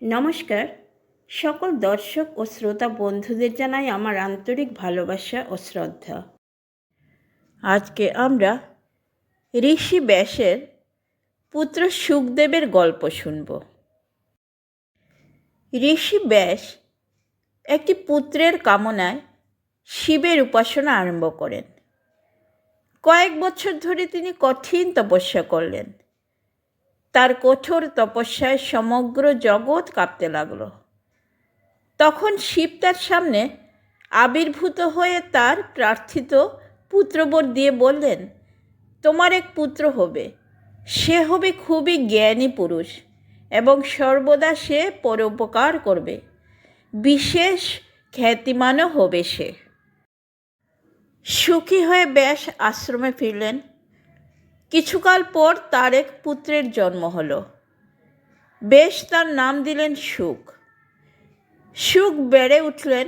নমস্কার। সকল দর্শক ও শ্রোতা বন্ধুদের জানাই আমার আন্তরিক ভালোবাসা ও শ্রদ্ধা। আজকে আমরা ঋষি ব্যাসের পুত্র শুকদেবের গল্প শুনব। ঋষি ব্যাস একটি পুত্রের কামনায় শিবের উপাসনা আরম্ভ করেন। কয়েক বছর ধরে তিনি কঠিন তপস্যা করলেন। তার কঠোর তপস্যায় সমগ্র জগৎ কাঁপতে লাগল। তখন শিব তার সামনে আবির্ভূত হয়ে তার প্রার্থিত পুত্রবর দিয়ে বললেন, তোমার এক পুত্র হবে। সে হবে খুবই জ্ঞানী পুরুষ এবং সর্বদা সে পরোপকার করবে। বিশেষ খ্যাতিমানও হবে সে। সুখী হয়ে ব্যাস আশ্রমে ফিরলেন। কিছুকাল পর তার এক পুত্রের জন্ম হলো। ব্যাস তার নাম দিলেন সুক। সুক বেড়ে উঠলেন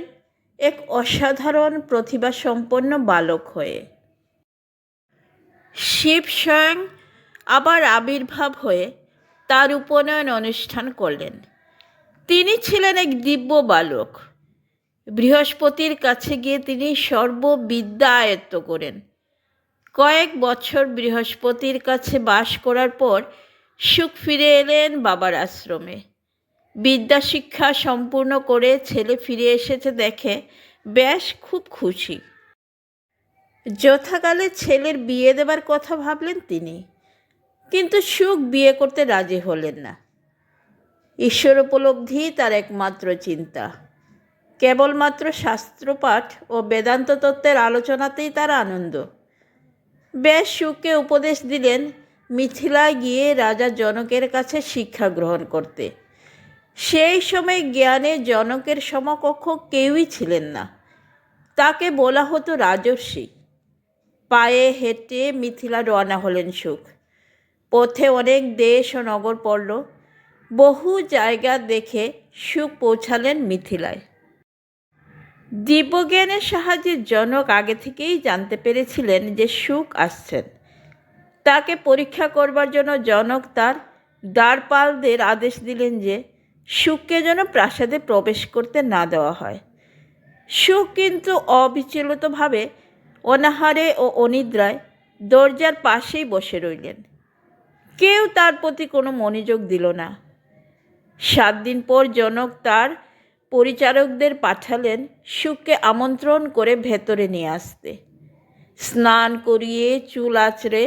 এক অসাধারণ প্রতিভাসম্পন্ন বালক হয়ে। শিব স্বয়ং আবার আবির্ভাব হয়ে তার উপনয়ন অনুষ্ঠান করলেন। তিনি ছিলেন এক দিব্য বালক। বৃহস্পতির কাছে গিয়ে তিনি সর্ববিদ্যা আয়ত্ত করেন। কয়েক বছর বৃহস্পতির কাছে বাস করার পর সুক ফিরে এলেন বাবার আশ্রমে। বিদ্যা শিক্ষা সম্পূর্ণ করে ছেলে ফিরে এসেছে দেখে ব্যাস খুব খুশি। যথাকালে ছেলের বিয়ে দেবার কথা ভাবলেন তিনি, কিন্তু সুক বিয়ে করতে রাজি হলেন না। ঈশ্বর উপলব্ধি তার একমাত্র চিন্তা। কেবলমাত্র শাস্ত্রপাঠ ও বেদান্ত তত্ত্বের আলোচনাতেই তার আনন্দ। ব্যাস সুককে উপদেশ দিলেন মিথিলায় গিয়ে রাজা জনকের কাছে শিক্ষা গ্রহণ করতে। সেই সময় জ্ঞানে জনকের সমকক্ষ কেউই ছিলেন না। তাকে বলা হতো রাজর্ষি। পায়ে হেঁটে মিথিলা রওনা হলেন সুক। পথে অনেক দেশ ও নগর পড়ল। বহু জায়গা দেখে সুক পৌঁছালেন মিথিলায়। দিব্যজ্ঞানের সাহায্যে জনক আগে থেকেই জানতে পেরেছিলেন যে সুক আসছেন। তাকে পরীক্ষা করবার জন্য জনক তার দ্বারপালদের আদেশ দিলেন যে সুককে যেন প্রাসাদে প্রবেশ করতে না দেওয়া হয়। সুক কিন্তু অবিচলিতভাবে অনাহারে ও অনিদ্রায় দরজার পাশেই বসে রইলেন। কেউ তার প্রতি কোনো মনোযোগ দিল না। 7 দিন পর জনক তার পরিচারকদের পাঠালেন সুককে আমন্ত্রণ করে ভেতরে নিয়ে আসতে। স্নান করিয়ে, চুল আঁচড়ে,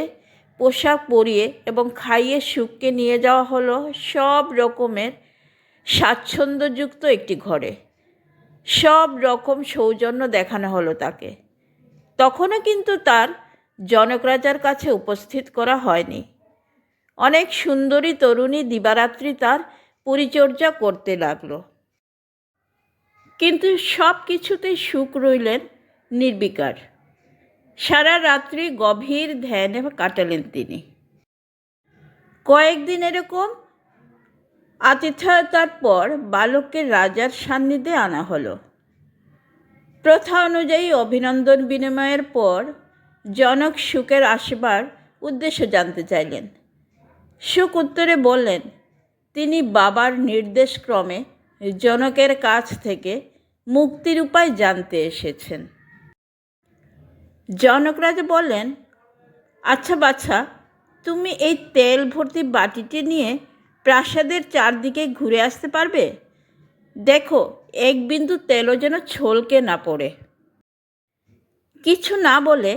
পোশাক পরিয়ে এবং খাইয়ে সুককে নিয়ে যাওয়া হলো সব রকমের স্বাচ্ছন্দ্যযুক্ত একটি ঘরে। সব রকম সৌজন্য দেখানো হলো তাকে। তখনও কিন্তু তার জনক রাজার কাছে উপস্থিত করা হয়নি। অনেক সুন্দরী তরুণী দিবারাত্রি তার পরিচর্যা করতে লাগলো। কিন্তু সব কিছুতেই সুক রইলেন নির্বিকার। সারা রাত্রি গভীর ধ্যানে কাটালেন তিনি। কয়েকদিন এরকম আতিথেয়তার পর বালককে রাজার সান্নিধ্যে আনা হলো। প্রথা অনুযায়ী অভিনন্দন বিনিময়ের পর জনক সুকের আসবার উদ্দেশ্য জানতে চাইলেন। সুক উত্তরে বললেন তিনি বাবার নির্দেশক্রমে জনকের কাছ থেকে মুক্তির উপায় জানতে এসেছেন। জনক রাজা বললেন, আচ্ছা বাছা, তুমি এই তেল ভর্তি বাটিটি নিয়ে প্রাসাদের চারদিকে ঘুরে আসতে পারবে? দেখো এক বিন্দু তেলও যেন ছলকে না পড়ে। কিছু না বলে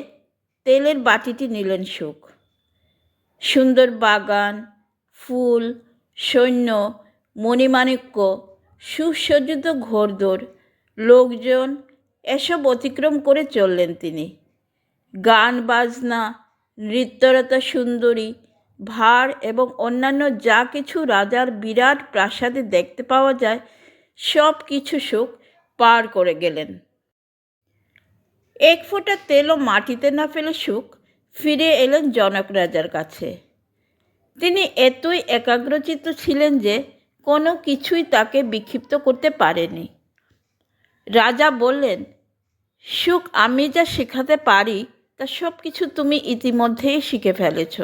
তেলের বাটিটি নিলেন সুক। সুন্দর বাগান, ফুল, সৈন্য, মণিমাণিক্য, সুসজ্জিত ঘোড়দৌড়, লোকজন এসব অতিক্রম করে চললেন তিনি। গান বাজনা, নৃত্যরতা সুন্দরী, ভাঁড় এবং অন্যান্য যা কিছু রাজার বিরাট প্রাসাদে দেখতে পাওয়া যায় সব কিছু সুক পার করে গেলেন। এক ফোঁটা তেলও মাটিতে না ফেলে সুক ফিরে এলেন জনক রাজার কাছে। তিনি এতই একাগ্রচিত্ত ছিলেন যে কোনো কিছুই তাকে বিক্ষিপ্ত করতে পারেনি। রাজা বললেন, সুক, আমি যা শেখাতে পারি তা সব কিছু তুমি ইতিমধ্যেই শিখে ফেলেছ।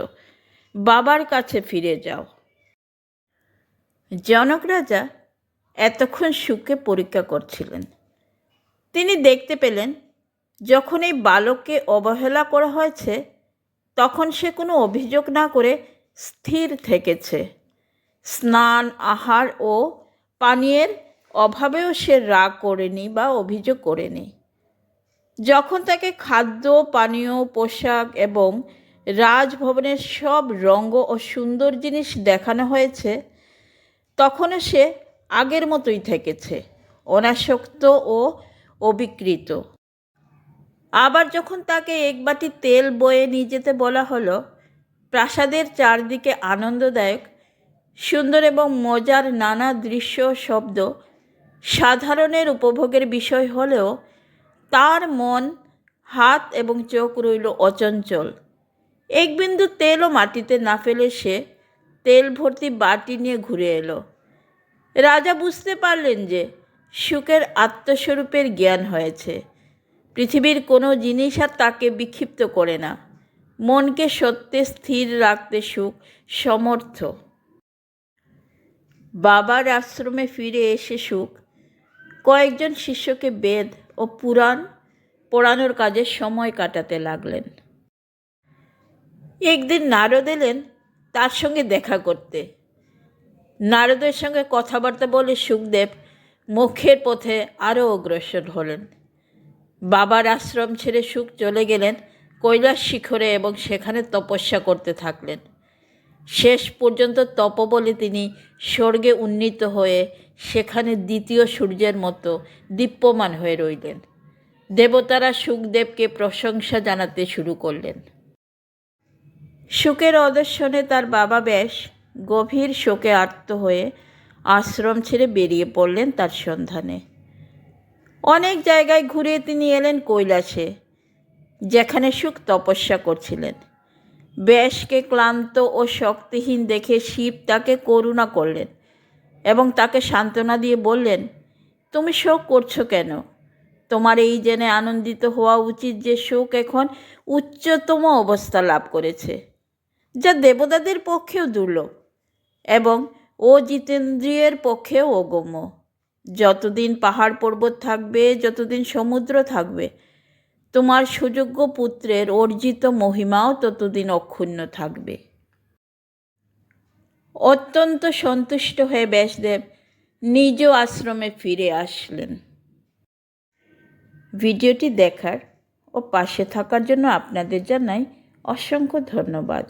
বাবার কাছে ফিরে যাও। জনক রাজা এতক্ষণ সুখকে পরীক্ষা করছিলেন। তিনি দেখতে পেলেন যখন এই বালককে অবহেলা করা হয়েছে তখন সে কোনো অভিযোগ না করে স্থির থেকেছে। স্নান, আহার ও পানীয়ের অভাবেও সে রাগ করেনি বা অভিযোগ করেনি। যখন তাকে খাদ্য, পানীয়, পোশাক এবং রাজভবনের সব রঙ্গ ও সুন্দর জিনিস দেখানো হয়েছে তখনও সে আগের মতোই থেকেছে, অনাসক্ত ও অবিকৃত। আবার যখন তাকে এক বাটি তেল বয়ে নিয়ে যেতে বলা হলো, প্রাসাদের চারদিকে আনন্দদায়ক, সুন্দর এবং মজার নানা দৃশ্য, শব্দ সাধারণের উপভোগের বিষয় হলেও তার মন, হাত এবং চোখ রইল অচঞ্চল। এক বিন্দু তেলও মাটিতে না ফেলে সে তেল ভর্তি বাটি নিয়ে ঘুরে এলো। রাজা বুঝতে পারলেন যে সুখের আত্মস্বরূপের জ্ঞান হয়েছে। পৃথিবীর কোনো জিনিস আর তাকে বিক্ষিপ্ত করে না। মনকে সত্যে স্থির রাখতে সুখ সমর্থ। বাবার আশ্রমে ফিরে এসে সুখ কয়েকজন শিষ্যকে বেদ ও পুরাণ পড়ানোর কাজে সময় কাটাতে লাগলেন। একদিন নারদ এলেন তার সঙ্গে দেখা করতে। নারদের সঙ্গে কথাবার্তা বলে সুখদেব মোক্ষের পথে আরও অগ্রসর হলেন। বাবার আশ্রম ছেড়ে সুখ চলে গেলেন কৈলাস শিখরে এবং সেখানে তপস্যা করতে থাকলেন। শেষ পর্যন্ত তপবলে তিনি স্বর্গে উন্নীত হয়ে সেখানে দ্বিতীয় সূর্যের মতো দীপ্যমান হয়ে রইলেন। দেবতারা সুখদেবকে প্রশংসা জানাতে শুরু করলেন। সুখের অদর্শনে তার বাবা বেশ গভীর শোকে আর্ত হয়ে আশ্রম ছেড়ে বেরিয়ে পড়লেন তার সন্ধানে। অনেক জায়গায় ঘুরে তিনি এলেন কৈলাসে, যেখানে সুখ তপস্যা করছিলেন। বেশকে ক্লান্ত ও শক্তিহীন দেখে শিব তাকে করুণা করলেন এবং তাকে সান্ত্বনা দিয়ে বললেন, তুমি শোক করছো কেন? তোমার এই জেনে আনন্দিত হওয়া উচিত যে শোক এখন উচ্চতম অবস্থা লাভ করেছে, যা দেবতাদের পক্ষেও দুর্লভ এবং অজিতেন্দ্রিয়ের পক্ষেও অগম্য। যতদিন পাহাড় পর্বত থাকবে, যতদিন সমুদ্র থাকবে, তোমার সুযোগ্য পুত্রের অর্জিত মহিমাও ততদিন অক্ষুণ্ণ থাকবে। অত্যন্ত সন্তুষ্ট হয়ে ব্যাসদেব নিজ আশ্রমে ফিরে আসলেন। ভিডিওটি দেখার ও পাশে থাকার জন্য আপনাদের জানাই অসংখ্য ধন্যবাদ।